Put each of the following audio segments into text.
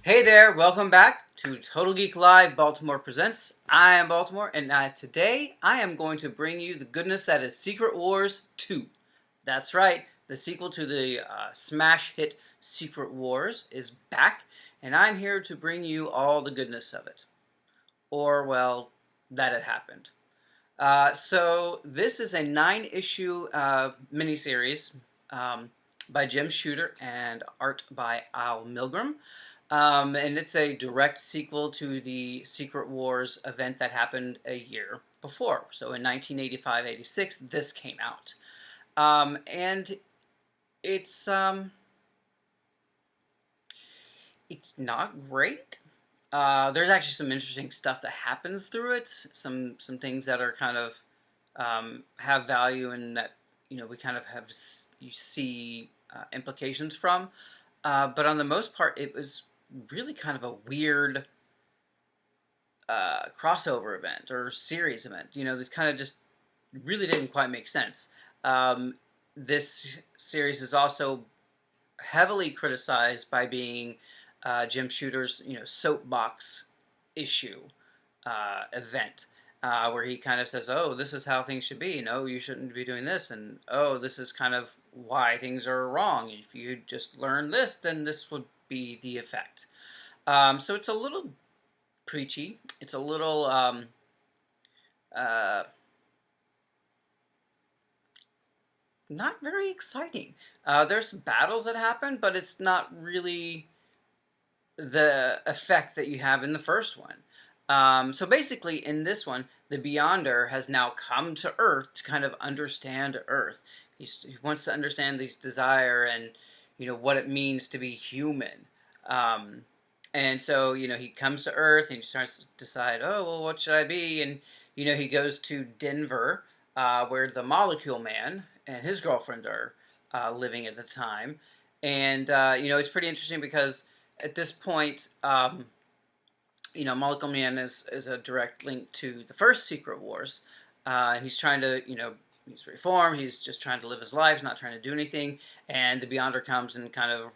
Hey there, welcome back to Total Geek Live Baltimore Presents. I am Baltimore, and today I am going to bring you the goodness that is Secret Wars 2. That's right, the sequel to the smash hit Secret Wars is back, and I'm here to bring you all the goodness of it. Or, well, that it happened. So this is a 9-issue miniseries by Jim Shooter and art by Al Milgrom. And it's a direct sequel to the Secret Wars event that happened a year before. So in 1985-86, this came out. And it's it's not great. There's actually some interesting stuff that happens through it. Some things that are kind of have value and that we kind of have you see implications from. But on the most part, it was really kind of a weird crossover event or series event. This kind of just really didn't quite make sense. This series is also heavily criticized by being Jim Shooter's soapbox issue event. Where he kind of says, "Oh, this is how things should be. No, you shouldn't be doing this," and "Oh, this is kind of why things are wrong. If you just learn this, then this would be the effect." So it's a little preachy. It's a little uh, not very exciting. There's battles that happen, but it's not really the effect that you have in the first one. So basically, in this one, the Beyonder has now come to Earth to kind of understand Earth. He wants to understand this desire and what it means to be human. And so he comes to Earth and he starts to decide, oh well, what should I be? And he goes to Denver, where the Molecule Man and his girlfriend are living at the time. And it's pretty interesting because at this point, Molecule Man is a direct link to the first Secret Wars. He's trying to, he's reformed. He's just trying to live his life, not trying to do anything. And the Beyonder comes and kind of,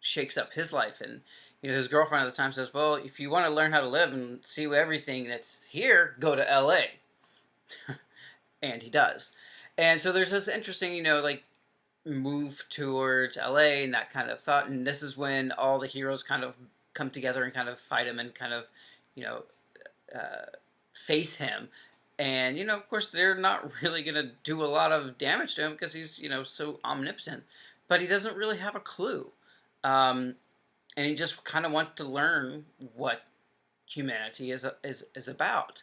shakes up his life. And his girlfriend at the time says, "Well, if you want to learn how to live and see everything that's here, go to L.A." And he does. And so there's this interesting, like move towards LA and that kind of thought. And this is when all the heroes kind of come together and kind of fight him and kind of, you know, face him. And, of course, they're not really going to do a lot of damage to him because he's, so omnipotent. But he doesn't really have a clue. And he just kind of wants to learn what humanity is about.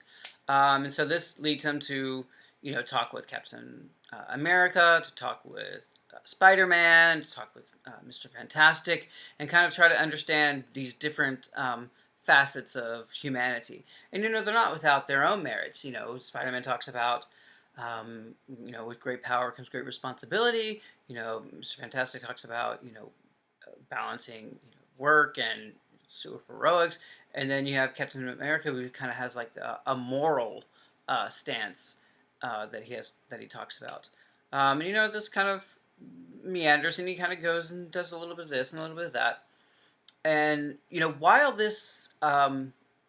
And so this leads him to, talk with Captain America, to talk with Spider-Man, to talk with Mr. Fantastic, and kind of try to understand these different facets of humanity. And, they're not without their own merits. Spider-Man talks about, with great power comes great responsibility. Mr. Fantastic talks about, balancing work and superheroics. And then you have Captain America, who kind of has like a moral stance that he talks about. And this kind of meanders, and he kind of goes and does a little bit of this and a little bit of that. And while this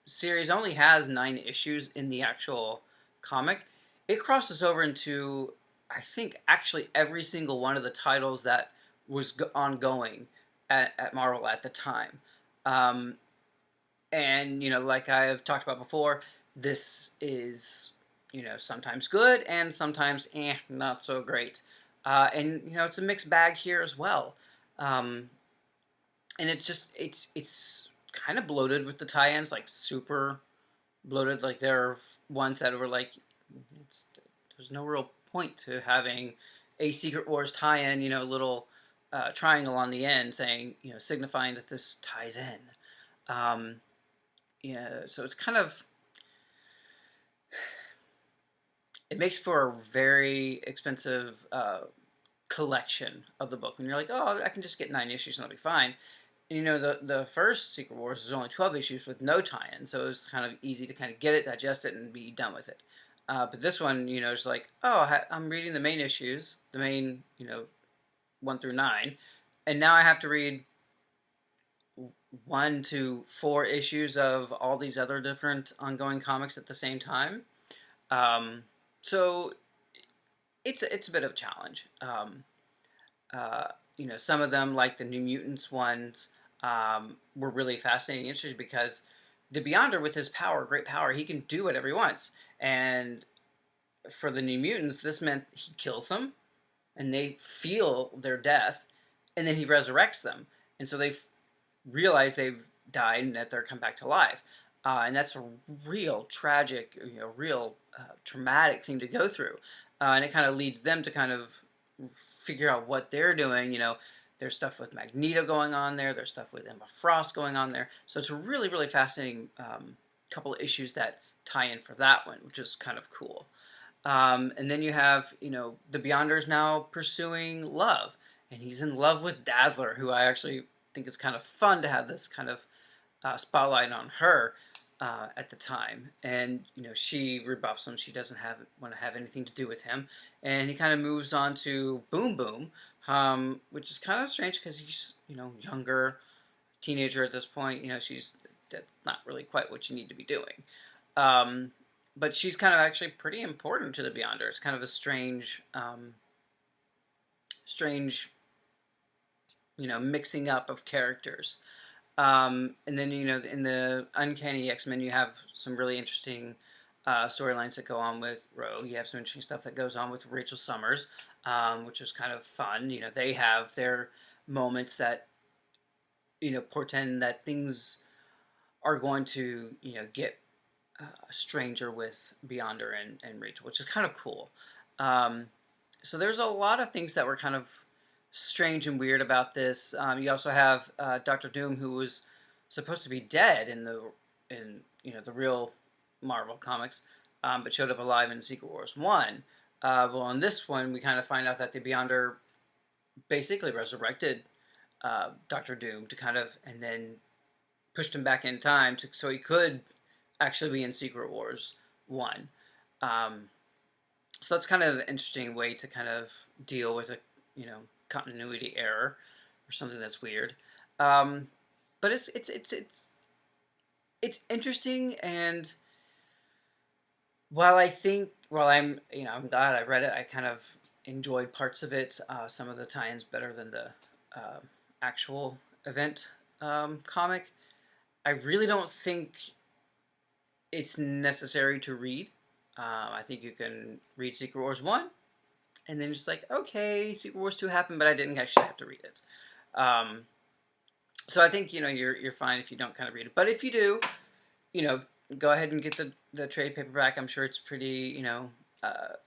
series only has 9 issues in the actual comic, it crosses over into, I think, actually every single one of the titles that was ongoing at Marvel at the time. And like I have talked about before, this is sometimes good and sometimes not so great. And it's a mixed bag here as well. And it's just it's kind of bloated with the tie-ins, like super bloated. Like there are ones that were like, there's no real point to having a Secret Wars tie-in, little triangle on the end saying, signifying that this ties in. So it's kind of, it makes for a very expensive collection of the book. And you're like, oh, I can just get 9 issues and I'll be fine. And, the first Secret Wars was only 12 issues with no tie-in, so it was kind of easy to kind of get it, digest it, and be done with it. But this one, it's like, oh, I'm reading the main issues, the main, 1 through 9, and now I have to read 1 to 4 issues of all these other different ongoing comics at the same time. So it's a bit of a challenge. You know, some of them, like the New Mutants ones, were really fascinating and interesting because the Beyonder, with his power, great power, he can do whatever he wants. And for the New Mutants, this meant he kills them, and they feel their death, and then he resurrects them, and so they realize they've died and that they're come back to life. And that's a real tragic, you know, real traumatic thing to go through, and it kind of leads them to kind of figure out what they're doing. You know, there's stuff with Magneto going on there. There's stuff with Emma Frost going on there. So it's a really, really fascinating couple of issues that tie in for that one, which is kind of cool. And then you have, you know, the Beyonders now pursuing love, and he's in love with Dazzler, who I actually think it's kind of fun to have this kind of spotlight on her at the time. And you know, she rebuffs him. She doesn't want to have anything to do with him, and he kind of moves on to Boom Boom, which is kind of strange because he's, you know, younger, teenager at this point. You know, that's not really quite what you need to be doing. But she's kind of actually pretty important to the Beyonder. It's kind of a strange, you know, mixing up of characters. And then, you know, in the Uncanny X-Men, you have some really interesting storylines that go on with Rogue. You have some interesting stuff that goes on with Rachel Summers, which is kind of fun. You know, they have their moments that, you know, portend that things are going to, you know, get stranger with Beyonder and Rachel, which is kind of cool. So there's a lot of things that were kind of strange and weird about this. You also have Doctor Doom, who was supposed to be dead in you know, the real Marvel comics, but showed up alive in Secret Wars 1. Well, in this one, we kind of find out that the Beyonder basically resurrected Doctor Doom to kind of, and then pushed him back in time so he could actually be in Secret Wars 1. So that's kind of an interesting way to kind of deal with a, you know, continuity error or something that's weird. But it's interesting, and while I'm, you know, I'm glad I read it, I kind of enjoyed parts of it. Some of the tie-ins better than the actual event comic. I really don't think it's necessary to read. I think you can read Secret Wars 1, and then just like, okay, Secret Wars 2 happened, but I didn't actually have to read it. So I think, you know, you're fine if you don't kind of read it. But if you do, you know, go ahead and get the trade paperback. I'm sure it's pretty, you know,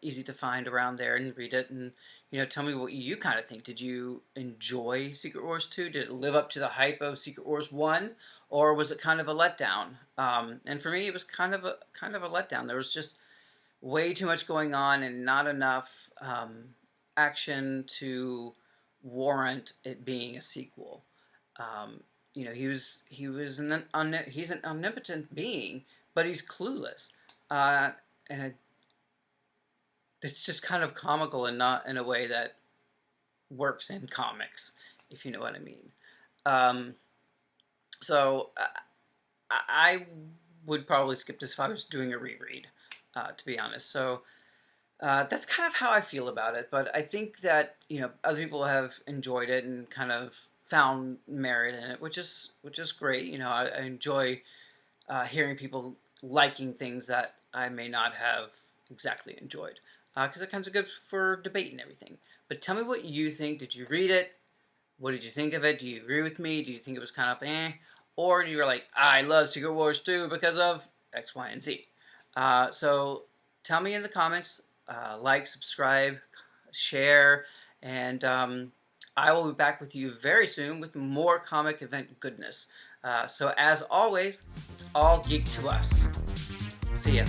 easy to find around there, and read it, and, you know, tell me what you kind of think. Did you enjoy Secret Wars 2? Did it live up to the hype of Secret Wars 1? Or was it kind of a letdown? And for me, it was kind of a letdown. There was just way too much going on and not enough action to warrant it being a sequel. You know, he's an omnipotent being, but he's clueless, and it's just kind of comical and not in a way that works in comics, if you know what I mean. So I would probably skip this if I was doing a reread, to be honest. So that's kind of how I feel about it. But I think that, you know, other people have enjoyed it and kind of found merit in it, which is great. You know, I enjoy hearing people liking things that I may not have exactly enjoyed, because it kind of good for debate and everything. But tell me what you think. Did you read it? What did you think of it? Do you agree with me? Do you think it was kind of eh? Or you were like, I love Secret Wars 2 because of X, Y, and Z. So tell me in the comments. Like, subscribe, share, and I will be back with you very soon with more comic event goodness. So as always, it's all geek to us. See ya.